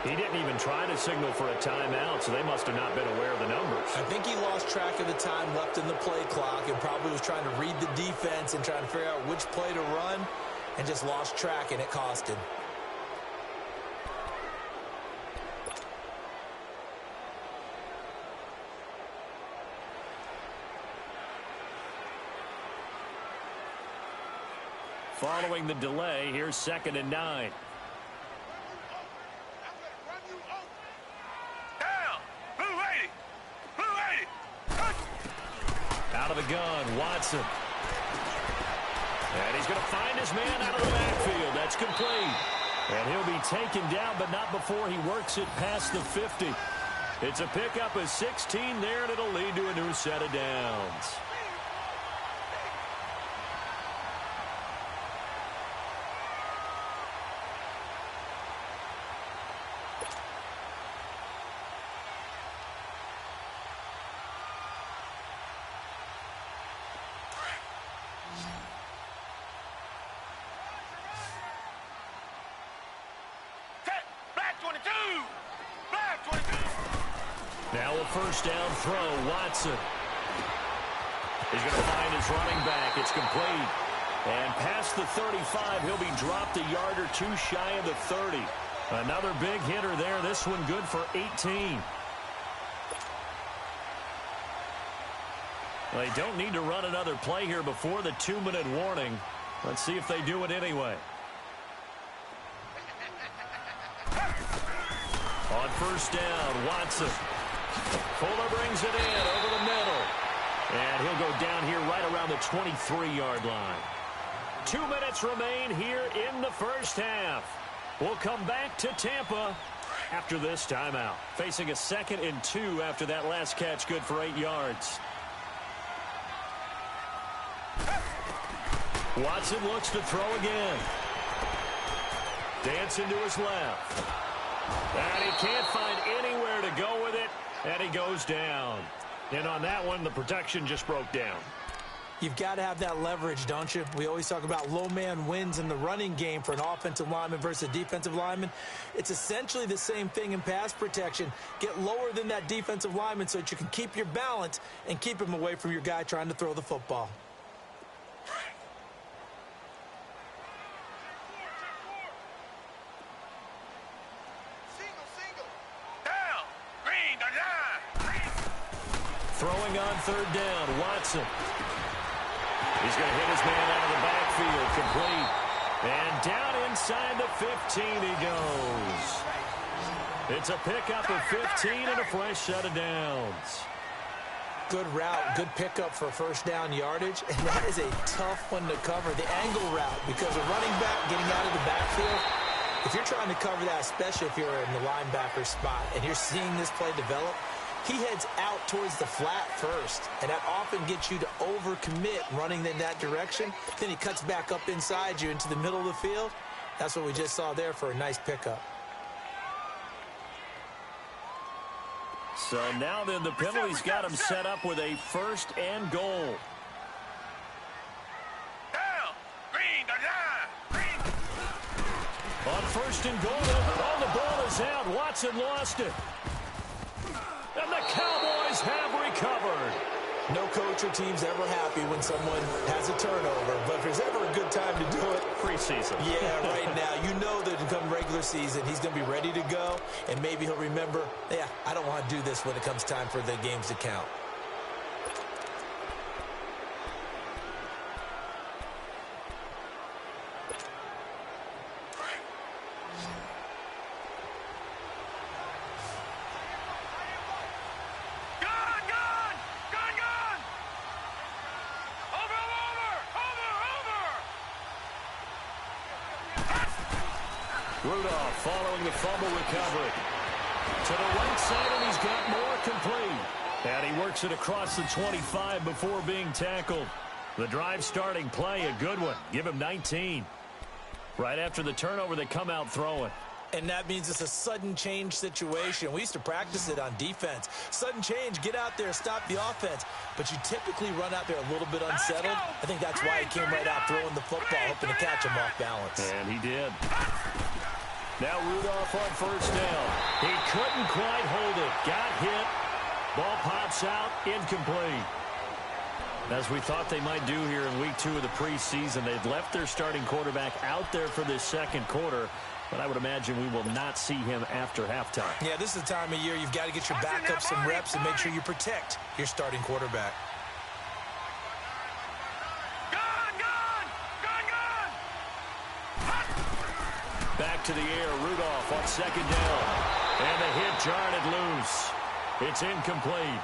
He didn't even try to signal for a timeout, so they must have not been aware of the numbers. I think he lost track of the time left in the play clock and probably was trying to read the defense and trying to figure out which play to run and just lost track, and it cost him. Following the delay, here's 2nd and 9. Out of the gun, Watson. And he's going to find his man out of the backfield. That's complete. And he'll be taken down, but not before he works it past the 50. It's a pickup of 16 there, and it'll lead to a new set of downs. Now a first down throw, Watson. He's going to find his running back. It's complete. And past the 35, he'll be dropped a yard or two shy of the 30. Another big hitter there. This one good for 18. They don't need to run another play here before the 2-minute warning. Let's see if they do it anyway. On first down, Watson. Fuller brings it in over the middle. And he'll go down here right around the 23-yard line. 2 minutes remain here in the first half. We'll come back to Tampa after this timeout. Facing a 2nd and 2 after that last catch, good for 8 yards. Watson looks to throw again. Dancing to his left. And he can't find anywhere to go with it, and he goes down. And on that one, the protection just broke down. You've got to have that leverage, don't you? We always talk about low man wins in the running game for an offensive lineman versus a defensive lineman. It's essentially the same thing in pass protection. Get lower than that defensive lineman so that you can keep your balance and keep him away from your guy trying to throw the football. Throwing on third down, Watson. He's going to hit his man out of the backfield, complete. And down inside the 15 he goes. It's a pickup of 15 and a fresh set of downs. Good route, good pickup for first down yardage, and that is a tough one to cover, the angle route, because a running back getting out of the backfield, if you're trying to cover that, especially if you're in the linebacker spot and you're seeing this play develop, he heads out towards the flat first, and that often gets you to overcommit running in that direction. Then he cuts back up inside you into the middle of the field. That's what we just saw there for a nice pickup. So now then the penalty's got him set up with a 1st and goal. Down. Green, green. On 1st and goal, the ball is out. Watson lost it. And the Cowboys have recovered. No coach or team's ever happy when someone has a turnover, but if there's ever a good time to do it, preseason. Yeah, right now. You know that come regular season, he's going to be ready to go, and maybe he'll remember, yeah, I don't want to do this when it comes time for the games to count. Rudolph following the fumble recovery. To the right side, and he's got more complete. And he works it across the 25 before being tackled. The drive starting play, a good one. Give him 19. Right after the turnover, they come out throwing. And that means it's a sudden change situation. We used to practice it on defense. Sudden change, get out there, stop the offense. But you typically run out there a little bit unsettled. I think that's why he came right out throwing the football, hoping to catch him off balance. And he did. Now Rudolph on first down. He couldn't quite hold it. Got hit. Ball pops out. Incomplete. As we thought they might do here in week 2 of the preseason, they've left their starting quarterback out there for this second quarter. But I would imagine we will not see him after halftime. Yeah, this is the time of year you've got to get your backup some reps and make sure you protect your starting quarterback. Back to the air, Rudolph on second down. And the hit jarred it loose. It's incomplete.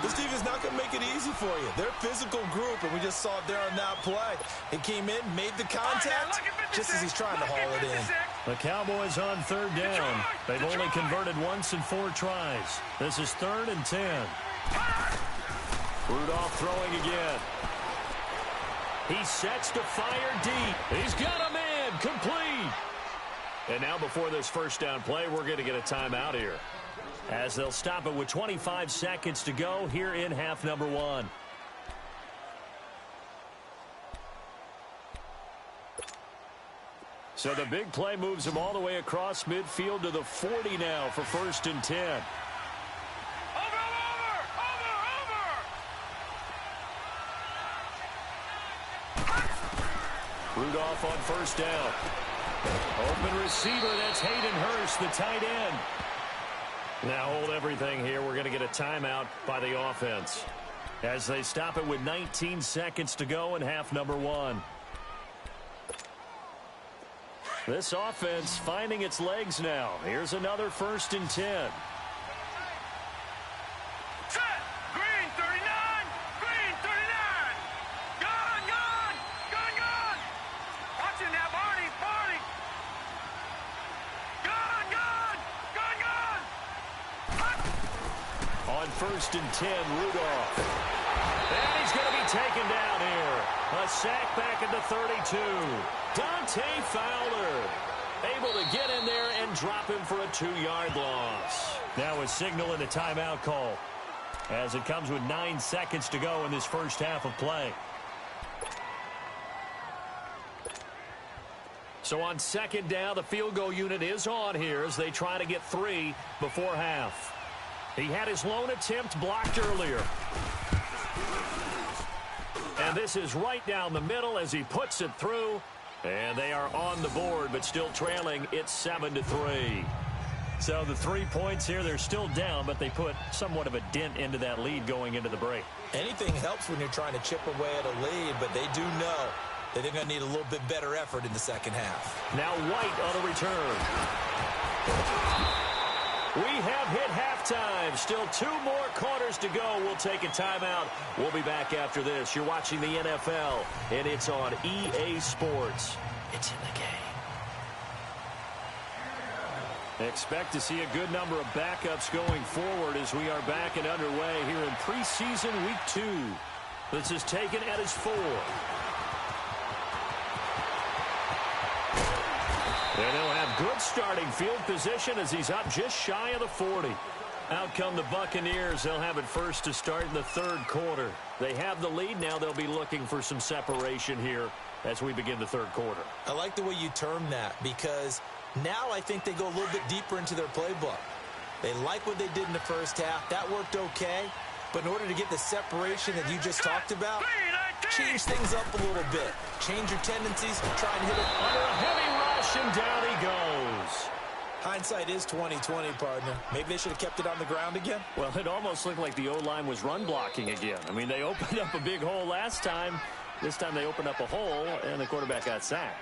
This defense is not going to make it easy for you. They're a physical group, and we just saw it there on that play. He came in, made the contact, just as he's trying to haul it in. The Cowboys on third down. They've only converted once in 4 tries. This is 3rd and 10. Rudolph throwing again. He sets to fire deep. He's got him in. Complete. And now before this first down play, we're going to get a timeout here, as they'll stop it with 25 seconds to go here in half number 1. So the big play moves him all the way across midfield to the 40 now for 1st and 10. Rudolph on first down. Open receiver, that's Hayden Hurst, the tight end. Now hold everything here. We're going to get a timeout by the offense, as they stop it with 19 seconds to go in half number 1. This offense finding its legs now. Here's another 1st and 10. Set! Green 39! Green 39! Gun! Watch him now, Barney! Gun! On 1st and 10, Rudolph. And he's going to be taken down here. A sack back at the 32. Dante Fowler able to get in there and drop him for a 2-yard loss. Now a signal and a timeout call, as it comes with 9 seconds to go in this first half of play. So on second down, the field goal unit is on here as they try to get 3 before half. He had his lone attempt blocked earlier. And this is right down the middle as he puts it through. And they are on the board, but still trailing. It's 7-3. So the 3 points here, they're still down, but they put somewhat of a dent into that lead going into the break. Anything helps when you're trying to chip away at a lead, but they do know that they're going to need a little bit better effort in the second half. Now White on a return. We have hit halftime. Still 2 more quarters to go. We'll take a timeout. We'll be back after this. You're watching the NFL, and it's on EA Sports. It's in the game. Expect to see a good number of backups going forward as we are back and underway here in preseason week 2. This is taken at his 4. And he'll have good starting field position as he's up just shy of the 40. Out come the Buccaneers. They'll have it first to start in the 3rd quarter. They have the lead. Now they'll be looking for some separation here as we begin the 3rd quarter. I like the way you term that, because now I think they go a little bit deeper into their playbook. They like what they did in the first half. That worked okay. But in order to get the separation that you just talked about, change things up a little bit. Change your tendencies. Try and hit it under a heavy rush, and down he goes. Hindsight is 20/20, partner. Maybe they should have kept it on the ground again. Well, it almost looked like the O-line was run blocking again. I mean, they opened up a big hole last time. This time they opened up a hole, and the quarterback got sacked.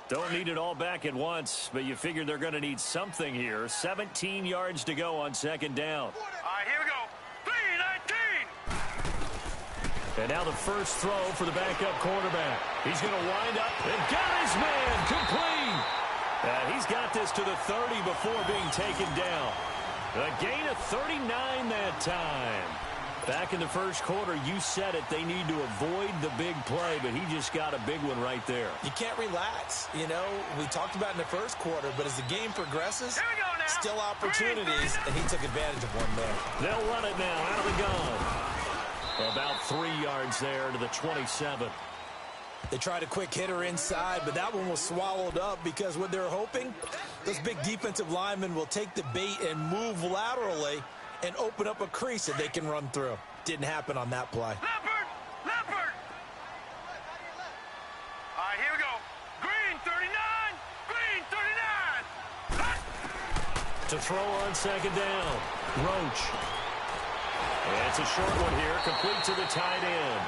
Don't need it all back at once, but you figure they're going to need something here. 17 yards to go on second down. All right, here we go. 3-19. And now the first throw for the backup quarterback. He's going to wind up and got his man complete. He's got this to the 30 before being taken down. A gain of 39 that time. Back in the first quarter, you said it, they need to avoid the big play, but he just got a big one right there. You can't relax. You know, we talked about in the first quarter, but as the game progresses, still opportunities, and he took advantage of one there. They'll run it now out of the gun. About 3 yards there to the 27. They tried a quick hitter inside, but that one was swallowed up because what they're hoping, those big defensive linemen will take the bait and move laterally and open up a crease that they can run through. Didn't happen on that play. Leopard! Leopard! All right, here we go. Green 39! Green 39! Hut! To throw on second down, Roach. And it's a short one here, complete to the tight end.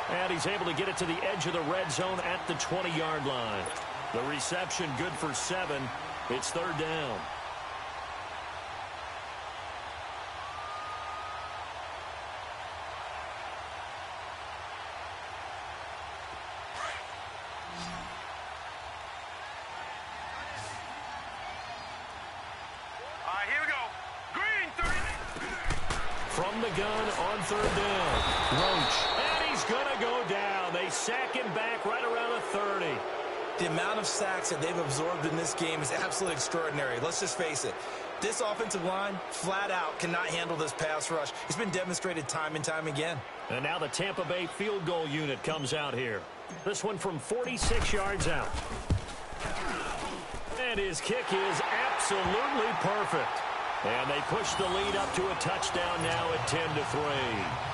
And he's able to get it to the edge of the red zone at the 20-yard line. The reception good for 7. It's third down. All right, here we go. Green 30. From the gun on third down, Roach. And he's going to go down. They sack him back right around the 30. The amount of sacks that they've absorbed in this game is absolutely extraordinary. Let's just face it. This offensive line, flat out, cannot handle this pass rush. It's been demonstrated time and time again. And now the Tampa Bay field goal unit comes out here. This one from 46 yards out. And his kick is absolutely perfect. And they push the lead up to a touchdown now at 10-3.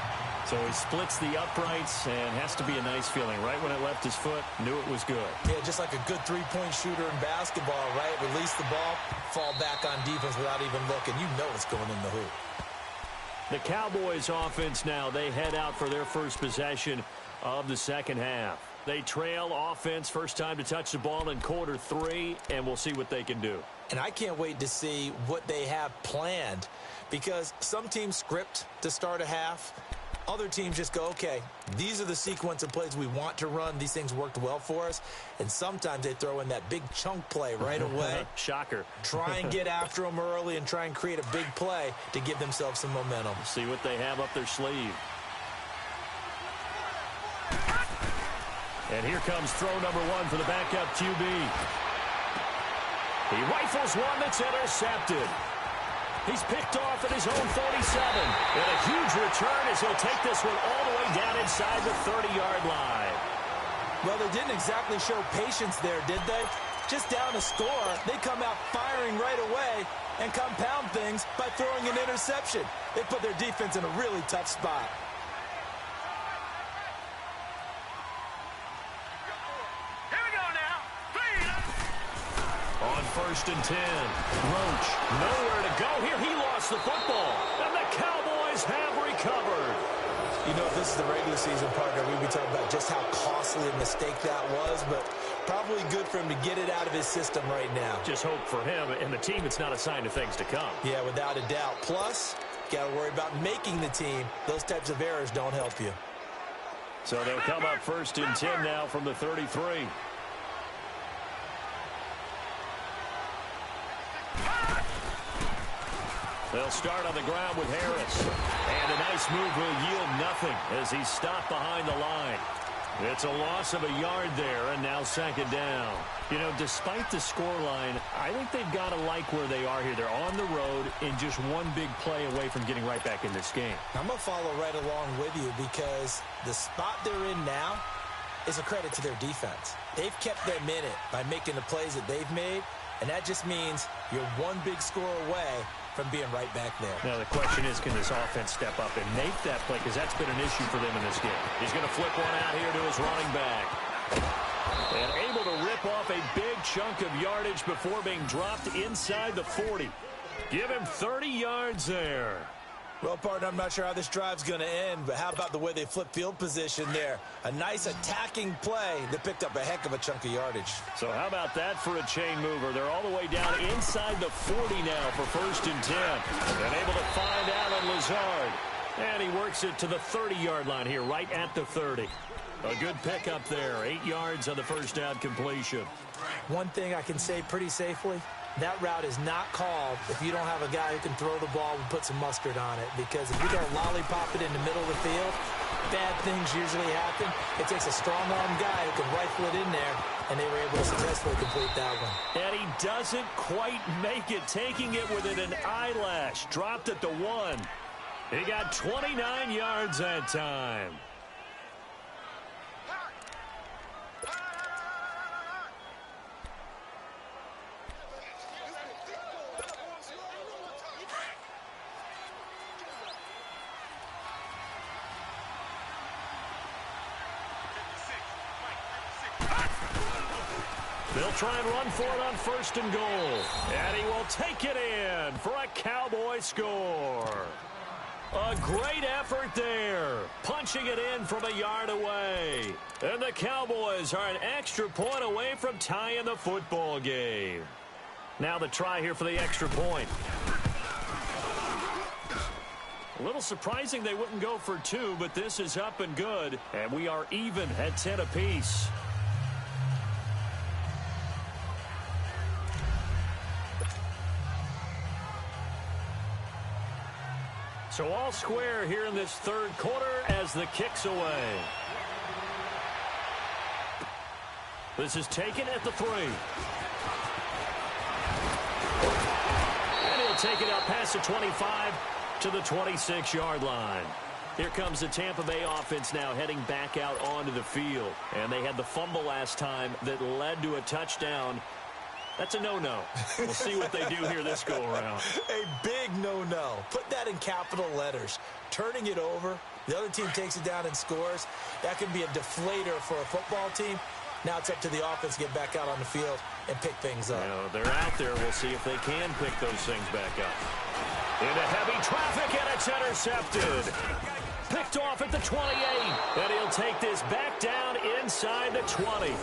So he splits the uprights and has to be a nice feeling. Right when it left his foot, knew it was good. Yeah, just like a good three-point shooter in basketball, right? Release the ball, fall back on defense without even looking. You know it's going in the hoop. The Cowboys offense now, they head out for their first possession of the second half. They trail offense, first time to touch the ball in quarter 3, and we'll see what they can do. And I can't wait to see what they have planned, because some teams script to start a half. Other teams just go, okay, these are the sequence of plays we want to run. These things worked well for us. And sometimes they throw in that big chunk play right away. Shocker. Try and get after them early and try and create a big play to give themselves some momentum. See what they have up their sleeve. And here comes throw number 1 for the backup QB. He rifles one that's intercepted. He's picked off at his own 47. And a huge return as he'll take this one all the way down inside the 30-yard line. Well, they didn't exactly show patience there, did they? Just down a score, they come out firing right away and compound things by throwing an interception. They put their defense in a really tough spot. Here we go now. Clean. On first and 10, Roach nowhere to go here. He lost the football, and the Cowboys have recovered. You know, if this is the regular season, partner, we'd be talking about just how costly a mistake that was, but probably good for him to get it out of his system right now. Just hope for him and the team it's not a sign of things to come. Yeah, without a doubt. Plus, got to worry about making the team. Those types of errors don't help you. So they'll come up first and 10 now from the 33. They'll start on the ground with Harris. And a nice move will yield nothing as he's stopped behind the line. It's a loss of a yard there, and now second down. You know, despite the scoreline, I think they've got to like where they are here. They're on the road and just one big play away from getting right back in this game. I'm going to follow right along with you because the spot they're in now is a credit to their defense. They've kept them in it by making the plays that they've made, and that just means you're one big score away from being right back there. Now, the question is, can this offense step up and make that play? Because that's been an issue for them in this game. He's going to flip one out here to his running back. And able to rip off a big chunk of yardage before being dropped inside the 40. Give him 30 yards there. Well, partner, I'm not sure how this drive's going to end, but how about the way they flip field position there? A nice attacking play that picked up a heck of a chunk of yardage. So how about that for a chain mover? They're all the way down inside the 40 now for first and 10. And able to find Alan Lazard. And he works it to the 30-yard line here, right at the 30. A good pickup there. 8 yards on the first down completion. One thing I can say pretty safely, that route is not called if you don't have a guy who can throw the ball and put some mustard on it. Because if you don't lollipop it in the middle of the field, bad things usually happen. It takes a strong-arm guy who can rifle it in there, and they were able to successfully complete that one. And he doesn't quite make it, taking it within an eyelash. Dropped it to 1. He got 29 yards that time. They'll try and run for it on 1st and goal. And he will take it in for a Cowboy score. A great effort there. Punching it in from a yard away. And the Cowboys are an extra point away from tying the football game. Now the try here for the extra point. A little surprising they wouldn't go for 2, but this is up and good. And we are even at 10 apiece. So all square here in this 3rd quarter as the kick's away. This is taken at the 3. And he'll take it out past the 25 to the 26-yard line. Here comes the Tampa Bay offense now heading back out onto the field. And they had the fumble last time that led to a touchdown. That's a no-no. We'll see what they do here this go-around. A big no-no. Put that in capital letters. Turning it over, the other team takes it down and scores. That can be a deflator for a football team. Now it's up to the offense to get back out on the field and pick things up. You know, they're out there. We'll see if they can pick those things back up. Into heavy traffic, and it's intercepted. Picked off at the 28. And he'll take this back down inside the 20.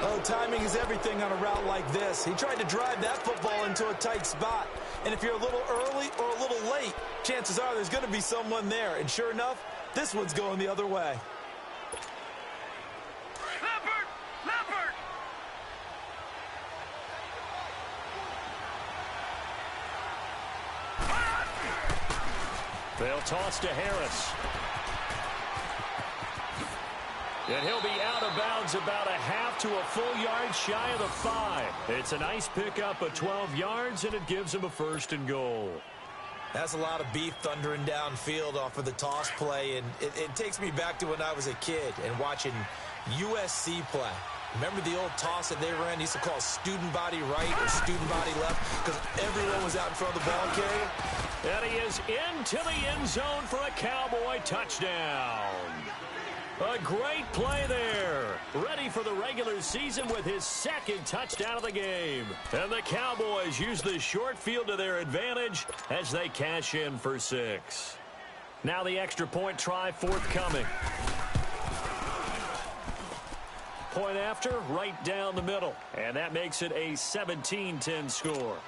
Oh, timing is everything on a route like this. He tried to drive that football into a tight spot. And if you're a little early or a little late, chances are there's going to be someone there. And sure enough, this one's going the other way. Leopard! Leopard! They'll toss to Harris. And he'll be out of bounds about a half to a full yard shy of the 5. It's a nice pickup of 12 yards, and it gives him a 1st and goal. That's a lot of beef thundering downfield off of the toss play, and it takes me back to when I was a kid and watching USC play. Remember the old toss that they ran? They used to call student body right or student body left because everyone was out in front of the ball carrier. And he is into the end zone for a Cowboy touchdown. A great play there. Ready for the regular season with his 2nd touchdown of the game. And the Cowboys use the short field to their advantage as they cash in for 6. Now the extra point try forthcoming. Point after, right down the middle. And that makes it a 17-10 score.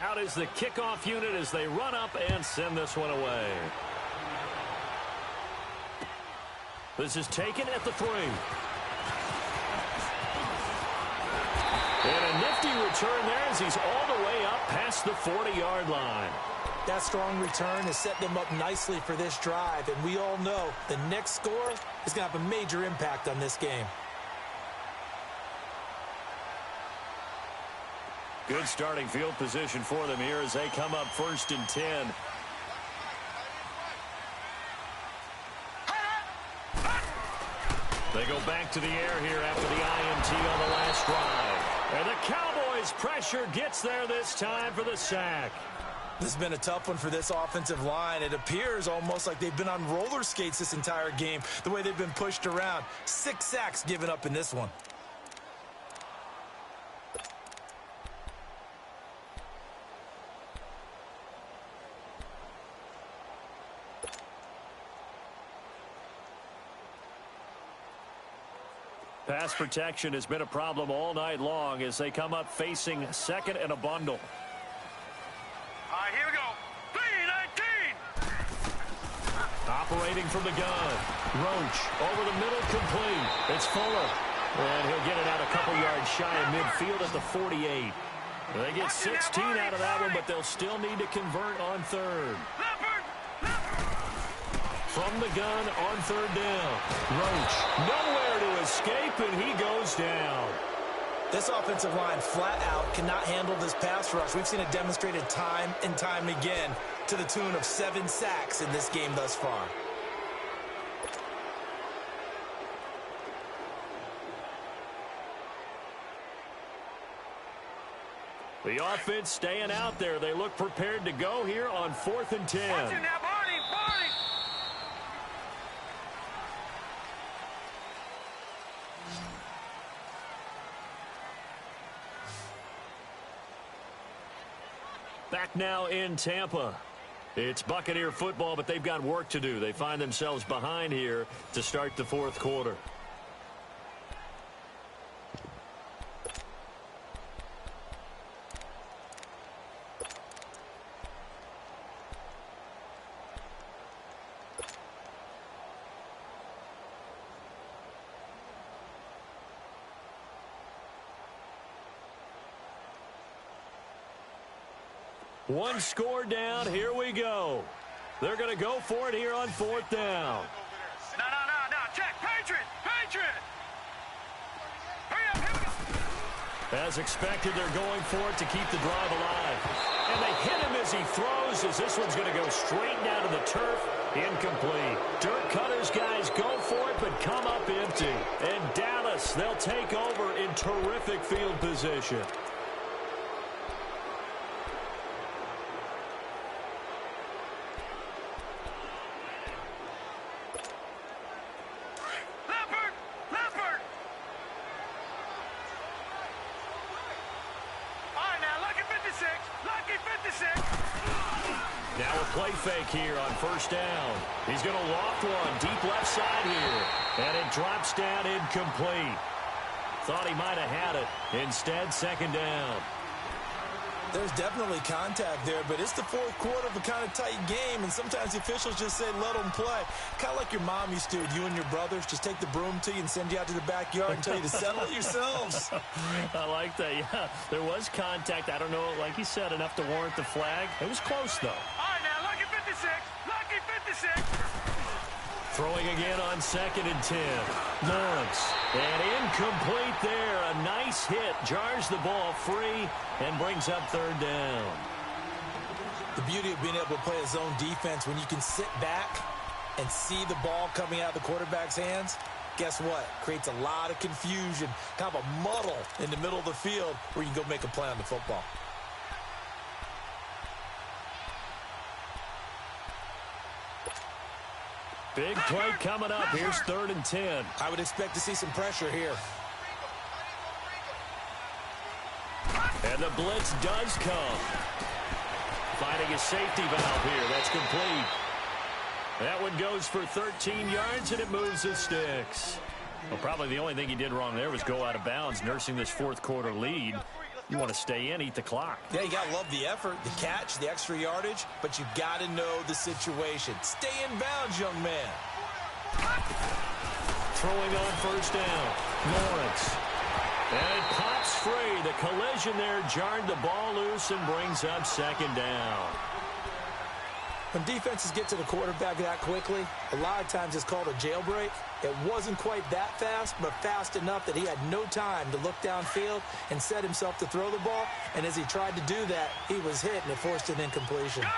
Out is the kickoff unit as they run up and send this one away. This is taken at the 3. And a nifty return there as he's all the way up past the 40-yard line. That strong return has set them up nicely for this drive, and we all know the next score is going to have a major impact on this game. Good starting field position for them here as they come up 1st and 10. They go back to the air here after the INT on the last drive. And the Cowboys' pressure gets there this time for the sack. This has been a tough one for this offensive line. It appears almost like they've been on roller skates this entire game, the way they've been pushed around. 6 sacks given up in this one. Pass protection has been a problem all night long as they come up facing 2nd and a bundle. All right, here we go. 3-19. Operating from the gun. Roach over the middle, complete. It's Fuller. And he'll get it out a couple yards shy of midfield at the 48. They get 16 out of that one, but they'll still need to convert on 3rd. From the gun on 3rd down. Roach nowhere to escape, and he goes down. This offensive line flat out cannot handle this pass rush. We've seen it demonstrated time and time again to the tune of 7 sacks in this game thus far. The offense staying out there. They look prepared to go here on 4th and 10. Watching that body. Back now in Tampa. It's Buccaneer football, but they've got work to do. They find themselves behind here to start the fourth quarter. One score down. Here we go. They're going to go for it here on fourth down. No. Check. Patriot. Hurry up. Here we go. As expected, they're going for it to keep the drive alive. And they hit him as he throws, as this one's going to go straight down to the turf. Incomplete. Dirk Cutter's guys go for it, but come up empty. And Dallas, they'll take over in terrific field position. Now a play fake here on first down. He's going to loft one deep left side here. And it drops down incomplete. Thought he might have had it. Instead, second down. There's definitely contact there, but it's the fourth quarter of a kind of tight game, and sometimes the officials just say, let them play. Kind of like your mom used to, you and your brothers, just take the broom to you and send you out to the backyard and tell you to settle it yourselves. I like that, yeah. There was contact. I don't know, like you said, enough to warrant the flag. It was close, though. All right, now, lucky 56. Lucky 56. Throwing again on 2nd and 10. Lawrence. And incomplete there. A nice hit. Jars the ball free and brings up third down. The beauty of being able to play a zone defense when you can sit back and see the ball coming out of the quarterback's hands, guess what? Creates a lot of confusion, kind of a muddle in the middle of the field where you can go make a play on the football. Big play coming up. Here's 3rd and 10. I would expect to see some pressure here. And the blitz does come. Finding a safety valve here. That's complete. That one goes for 13 yards, and it moves the sticks. Well, probably the only thing he did wrong there was go out of bounds, nursing this fourth quarter lead. You want to stay in, eat the clock. Yeah, you got to love the effort, the catch, the extra yardage, but you got to know the situation. Stay in bounds, young man. Throwing on first down. Lawrence. And it pops free. The collision there jarred the ball loose and brings up second down. When defenses get to the quarterback that quickly, a lot of times it's called a jailbreak. It wasn't quite that fast, but fast enough that he had no time to look downfield and set himself to throw the ball. And as he tried to do that, he was hit, and it forced an incompletion. Gone!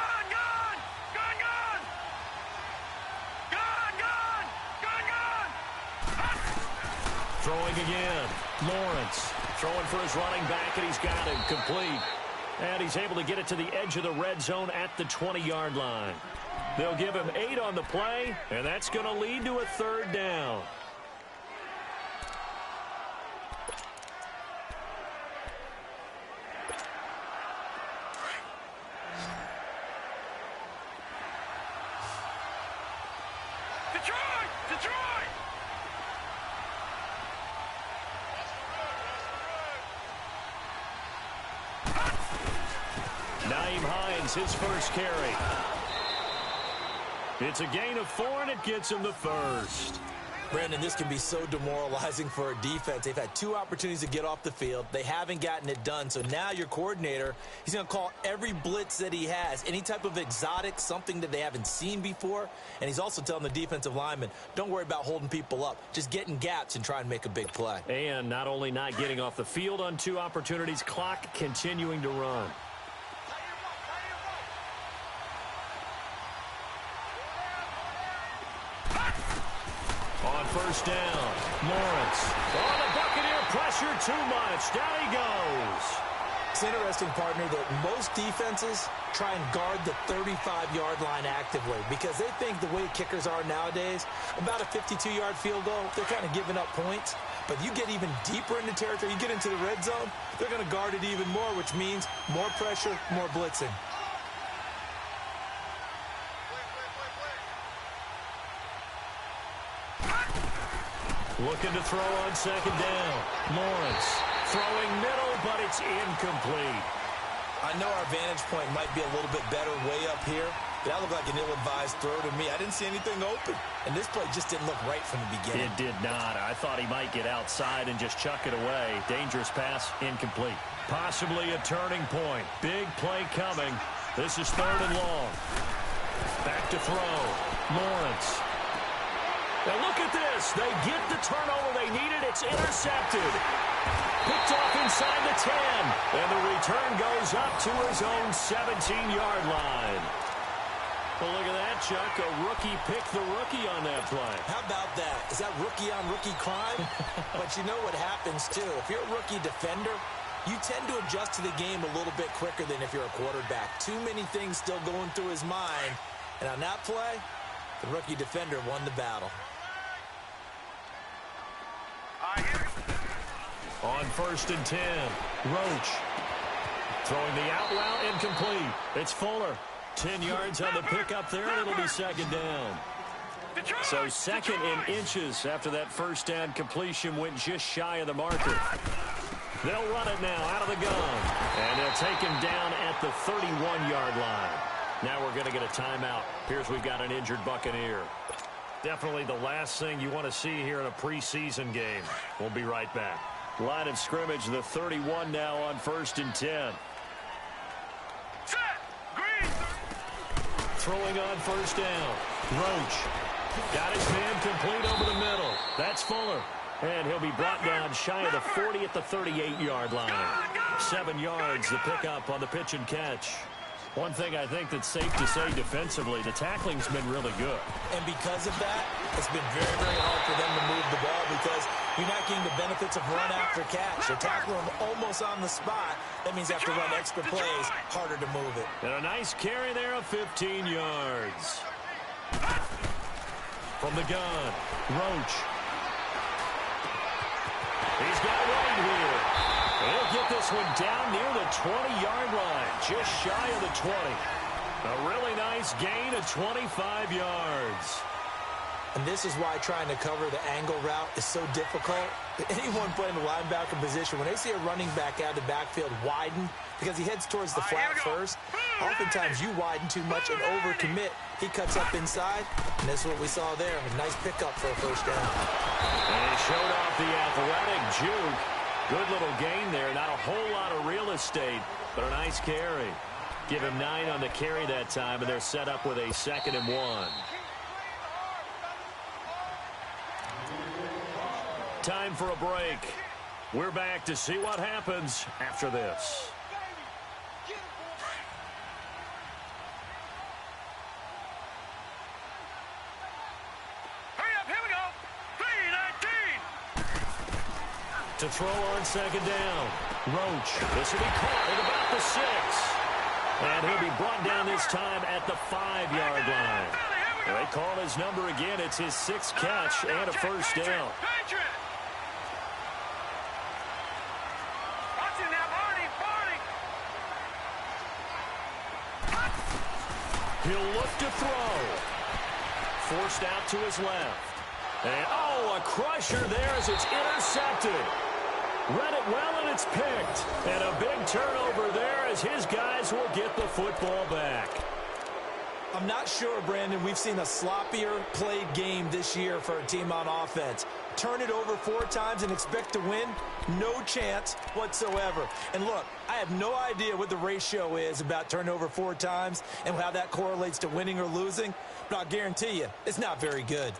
Throwing again. Lawrence throwing for his running back, and he's got him complete. And he's able to get it to the edge of the red zone at the 20-yard line. They'll give him 8 on the play, and that's going to lead to a third down. Detroit! Naeem Hines, his first carry. It's a gain of 4, and it gets him the first. Brandon, this can be so demoralizing for a defense. They've had 2 opportunities to get off the field. They haven't gotten it done. So now your coordinator, he's going to call every blitz that he has, any type of exotic, something that they haven't seen before. And he's also telling the defensive lineman, don't worry about holding people up. Just get in gaps and try and make a big play. And not only not getting off the field on 2 opportunities, clock continuing to run. On first down, Lawrence. Oh, the Buccaneer pressure too much. Down he goes. It's interesting, partner, that most defenses try and guard the 35-yard line actively because they think the way kickers are nowadays, about a 52-yard field goal, they're kind of giving up points. But you get even deeper into territory, you get into the red zone, they're going to guard it even more, which means more pressure, more blitzing. Looking to throw on second down. Lawrence throwing middle, but it's incomplete. I know our vantage point might be a little bit better way up here, but that looked like an ill-advised throw to me. I didn't see anything open, and this play just didn't look right from the beginning. It did not. I thought he might get outside and just chuck it away. Dangerous pass, incomplete. Possibly a turning point. Big play coming. This is 3rd and long. Back to throw. Lawrence. Now look at this. They get the turnover they needed. It's intercepted. Picked off inside the 10. And the return goes up to his own 17-yard line. Well, look at that, Chuck. A rookie picked the rookie on that play. How about that? Is that rookie-on-rookie crime? But you know what happens, too. If you're a rookie defender, you tend to adjust to the game a little bit quicker than if you're a quarterback. Too many things still going through his mind. And on that play, the rookie defender won the battle. On 1st and 10, Roach throwing the out route, incomplete. It's Fuller. 10 yards on the pickup there, and it'll be 2nd down. So 2nd and inches after that first down completion went just shy of the marker. They'll run it now out of the gun, and they'll take him down at the 31-yard line. Now we're going to get a timeout. Here's we've got an injured Buccaneer. Definitely the last thing you want to see here in a preseason game. We'll be right back. Line of scrimmage, the 31 now on 1st and 10. Set. Green. Throwing on 1st down. Roach got his man complete over the middle. That's Fuller. And he'll be brought down shy of the 40 at the 38-yard line. 7 yards, the pickup on the pitch and catch. One thing I think that's safe to say defensively, the tackling's been really good. And because of that, it's been very, very hard for them to move the ball because you're not getting the benefits of run after catch. They're tackling them almost on the spot. That means they have to run extra plays, harder to move it. And a nice carry there of 15 yards. From the gun, Roach. He's got White here. He'll get this one down near the 20-yard line, just shy of the 20. A really nice gain of 25 yards. And this is why trying to cover the angle route is so difficult. Anyone playing the linebacker position, when they see a running back out of the backfield widen, because he heads towards the flat first, oftentimes you widen too much and overcommit. He cuts up inside, and this is what we saw there. A nice pickup for a 1st down. And he showed off the athletic juke. Good little gain there. Not a whole lot of real estate, but a nice carry. Give him 9 on the carry that time, and they're set up with a 2nd and 1. Time for a break. We're back to see what happens after this. Hurry up, here we go. 3-19. To throw on 2nd down. Roach. This will be caught at about the 6. And he'll be brought down this time at the 5-yard line. They call his number again. It's his 6th catch and a 1st down. He'll look to throw. Forced out to his left. And, oh, a crusher there as it's intercepted. Read it well, and it's picked. And a big turnover there as his guys will get the football back. I'm not sure, Brandon, we've seen a sloppier played game this year for a team on offense. Turn it over 4 times and expect to win? No chance whatsoever. And look, I have no idea what the ratio is about turnover 4 times and how that correlates to winning or losing, but I'll guarantee you, it's not very good.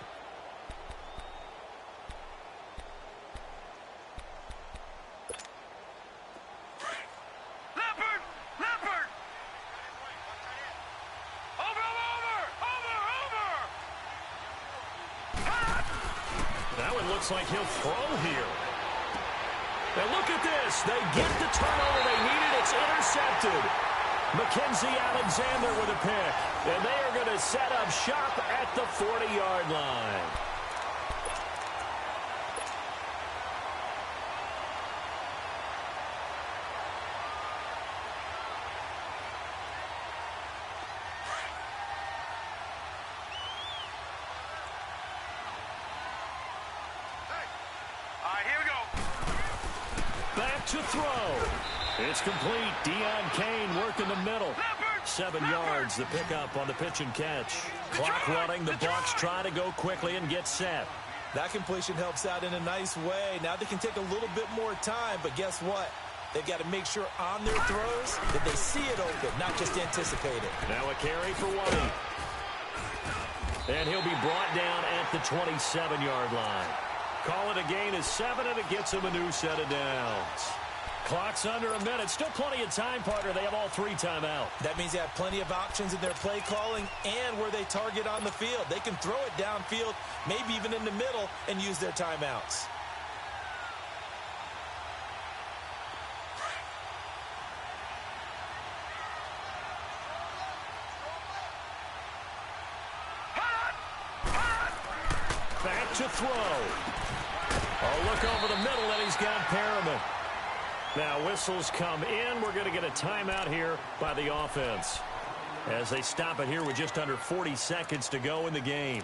Looks like he'll throw here. And look at this. They get the turnover they needed. It's intercepted. Mackenzie Alexander with a pick. And they are going to set up shop at the 40-yard line. to throw. It's complete. Deion Kane working the middle. 7 yards, the pickup on the pitch and catch. Clock running. The Bucs try to go quickly and get set. That completion helps out in a nice way. Now they can take a little bit more time, but guess what? They've got to make sure on their throws that they see it open, not just anticipate it. Now a carry for White. And he'll be brought down at the 27-yard line. Call it a gain of 7, and it gets him a new set of downs. Clock's under a minute. Still plenty of time, partner. They have all 3 timeouts. That means they have plenty of options in their play calling and where they target on the field. They can throw it downfield, maybe even in the middle, and use their timeouts. Back to throw. Oh, look over the middle, and he's got Perriman. Now whistles come in. We're going to get a timeout here by the offense as they stop it here with just under 40 seconds to go in the game.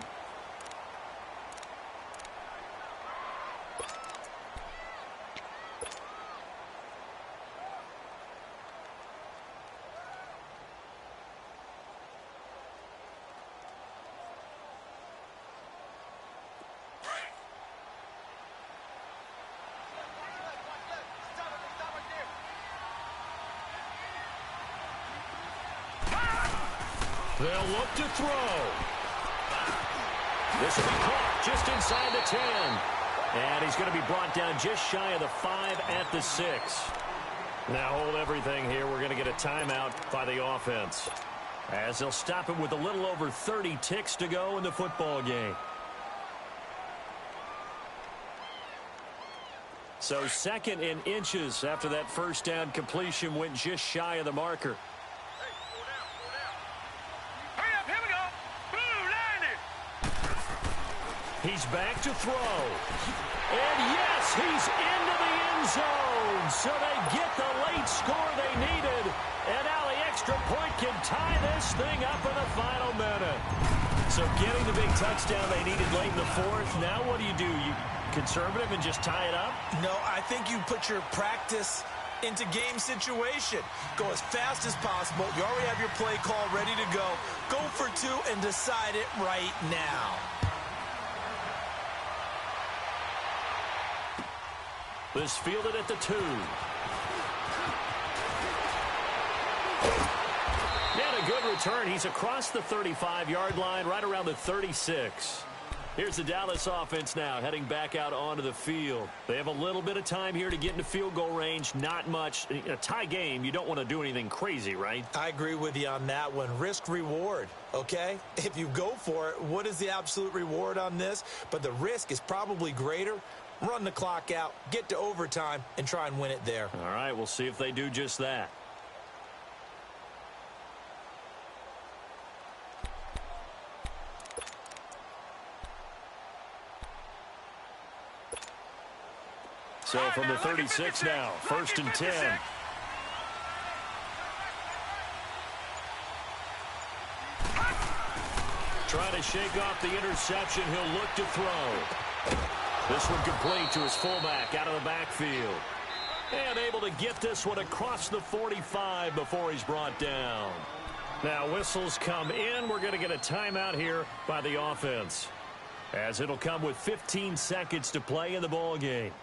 They'll look to throw. This will be caught just inside the 10. And he's going to be brought down just shy of the 5 at the 6. Now hold everything here. We're going to get a timeout by the offense, as they'll stop it with a little over 30 ticks to go in the football game. So 2nd and inches after that first down completion went just shy of the marker. He's back to throw. And yes, he's into the end zone. So they get the late score they needed. And now the extra point can tie this thing up in the final minute. So getting the big touchdown they needed late in the 4th. Now what do? You conservative and just tie it up? No, I think you put your practice into game situation. Go as fast as possible. You already have your play call ready to go. Go for 2 and decide it right now. This fielded at the 2. And a good return. He's across the 35-yard line, right around the 36. Here's the Dallas offense now, heading back out onto the field. They have a little bit of time here to get into field goal range. Not much. In a tie game, you don't want to do anything crazy, right? I agree with you on that one. Risk-reward, okay? If you go for it, what is the absolute reward on this? But the risk is probably greater. Run the clock out, get to overtime, and try and win it there. All right, we'll see if they do just that. So from the 36 now, 1st and 10. Trying to shake off the interception. He'll look to throw. This one complete to his fullback out of the backfield. And able to get this one across the 45 before he's brought down. Now whistles come in. We're going to get a timeout here by the offense, as it'll come with 15 seconds to play in the ball game.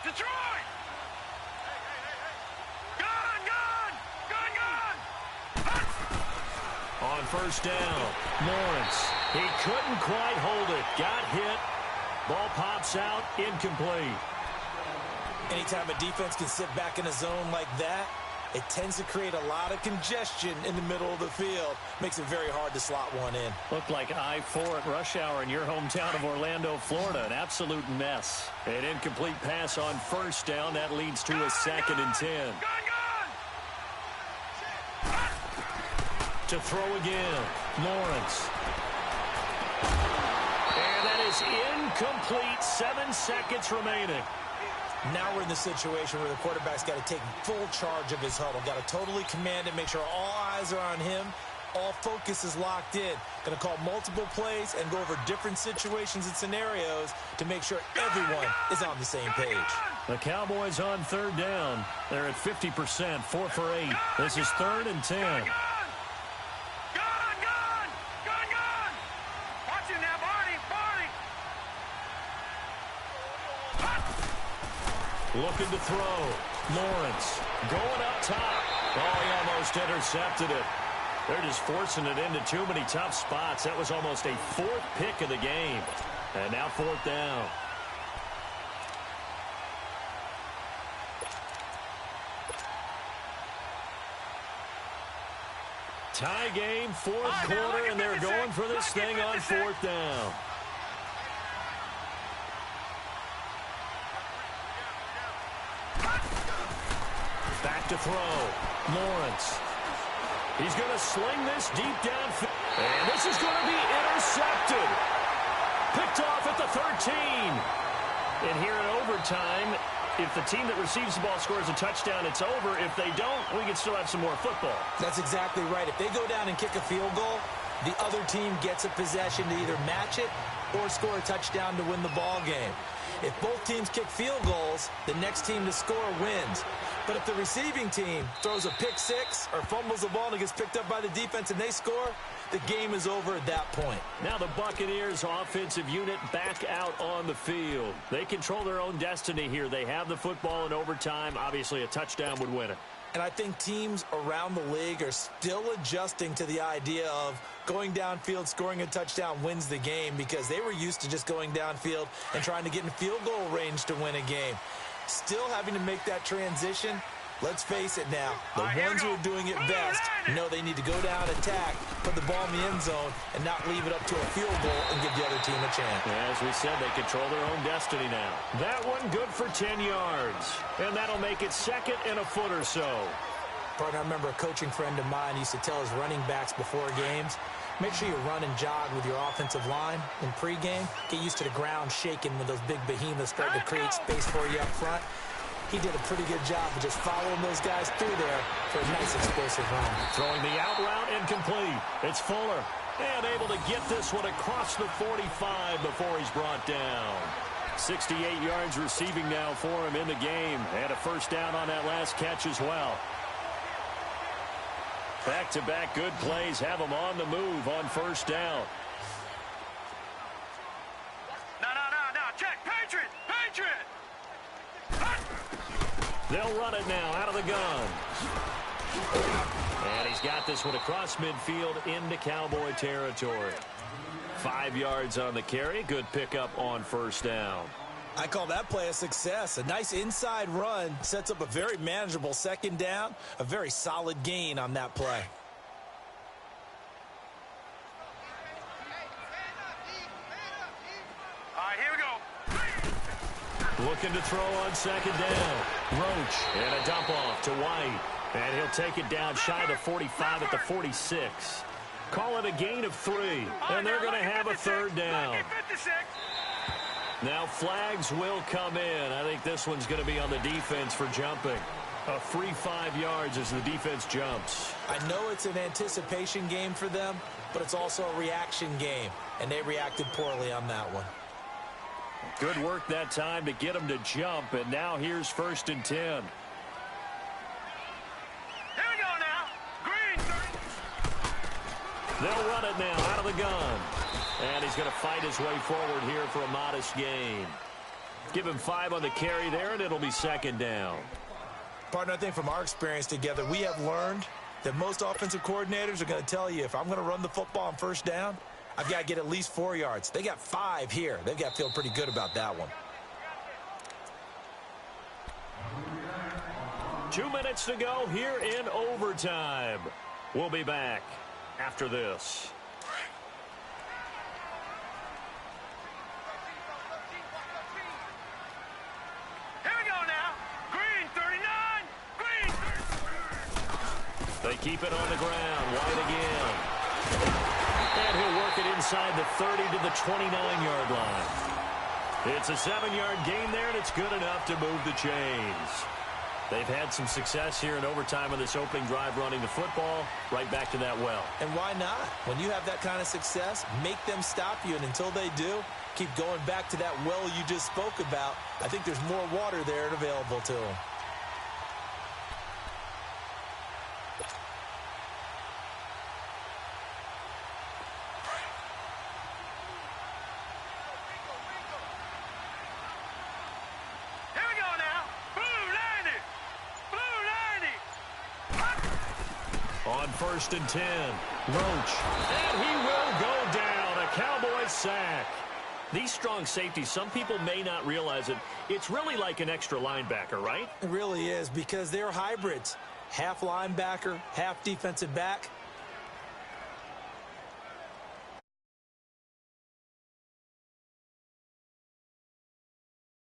Detroit! On 1st down, Lawrence. He couldn't quite hold it. Got hit. Ball pops out, incomplete. Anytime a defense can sit back in a zone like that, it tends to create a lot of congestion in the middle of the field. Makes it very hard to slot one in. Looked like I-4 at rush hour in your hometown of Orlando, Florida. An absolute mess. An incomplete pass on 1st down. That leads to a 2nd and 10. To throw again, Lawrence. And that is incomplete. 7 seconds remaining. Now we're in the situation where the quarterback's got to take full charge of his huddle. Got to totally command it, make sure all eyes are on him. All focus is locked in. Going to call multiple plays and go over different situations and scenarios to make sure everyone is on the same page. The Cowboys on third down. They're at 50%, 4 for 8. This is 3rd and 10. Looking to throw. Lawrence going up top. Oh, he almost intercepted it. They're just forcing it into too many tough spots. That was almost a 4th pick of the game. And now 4th down. Tie game, 4th quarter, and they're going for this thing on 4th down. Back to throw. Lawrence. He's going to sling this deep downfield. And this is going to be intercepted. Picked off at the 13. And here in overtime, if the team that receives the ball scores a touchdown, it's over. If they don't, we can still have some more football. That's exactly right. If they go down and kick a field goal, the other team gets a possession to either match it or score a touchdown to win the ball game. If both teams kick field goals, the next team to score wins. But if the receiving team throws a pick six or fumbles the ball and it gets picked up by the defense and they score, the game is over at that point. Now the Buccaneers offensive unit back out on the field. They control their own destiny here. They have the football in overtime. Obviously, a touchdown would win it. And I think teams around the league are still adjusting to the idea of going downfield, scoring a touchdown wins the game, because they were used to just going downfield and trying to get in field goal range to win a game. Still having to make that transition. Let's face it now, the ones who are doing it best know they need to go down, attack, put the ball in the end zone, and not leave it up to a field goal and give the other team a chance. As we said, they control their own destiny now. That one good for 10 yards, and that'll make it 2nd and a foot or so. Partner, I remember a coaching friend of mine used to tell his running backs before games, make sure you run and jog with your offensive line in pregame. Get used to the ground shaking when those big behemoths start to create space for you up front. He did a pretty good job of just following those guys through there for a nice explosive run. Throwing the out route incomplete. It's Fuller. And able to get this one across the 45 before he's brought down. 68 yards receiving now for him in the game. And a first down on that last catch as well. Back-to-back good plays have him on the move on first down. No. Check. Patriot. They'll run it now out of the gun. And he's got this one across midfield into Cowboy territory. 5 yards on the carry. Good pickup on first down. I call that play a success. A nice inside run sets up a very manageable second down. A very solid gain on that play. All right, here we go. Looking to throw on second down. Roach and a dump off to White. And he'll take it down shy of the 45 at the 46. Call it a gain of 3. And they're going to have a third down. Now flags will come in. I think this one's going to be on the defense for jumping. A free 5 yards as the defense jumps. I know it's an anticipation game for them, but it's also a reaction game. And they reacted poorly on that one. Good work that time to get him to jump, and now here's 1st and 10. Here we go now. Green. They'll run it now out of the gun. And he's going to fight his way forward here for a modest gain. Give him 5 on the carry there, and it'll be second down. Partner, I think from our experience together, we have learned that most offensive coordinators are going to tell you, if I'm going to run the football on first down, I've got to get at least 4 yards. They got 5 here. They've got to feel pretty good about that one. 2 minutes to go here in overtime. We'll be back after this. Here we go now. Green 39. Green 39. They keep it on the ground. White again. And he'll work it inside the 30 to the 29-yard line. It's a 7-yard gain there, and it's good enough to move the chains. They've had some success here in overtime on this opening drive running the football. Right back to that well. And why not? When you have that kind of success, make them stop you, and until they do, keep going back to that well you just spoke about. I think there's more water there and available to them. On 1st and 10, Roach. And he will go down. A Cowboys sack. These strong safeties, some people may not realize it. It's really like an extra linebacker, right? It really is, because they're hybrids. Half linebacker, half defensive back.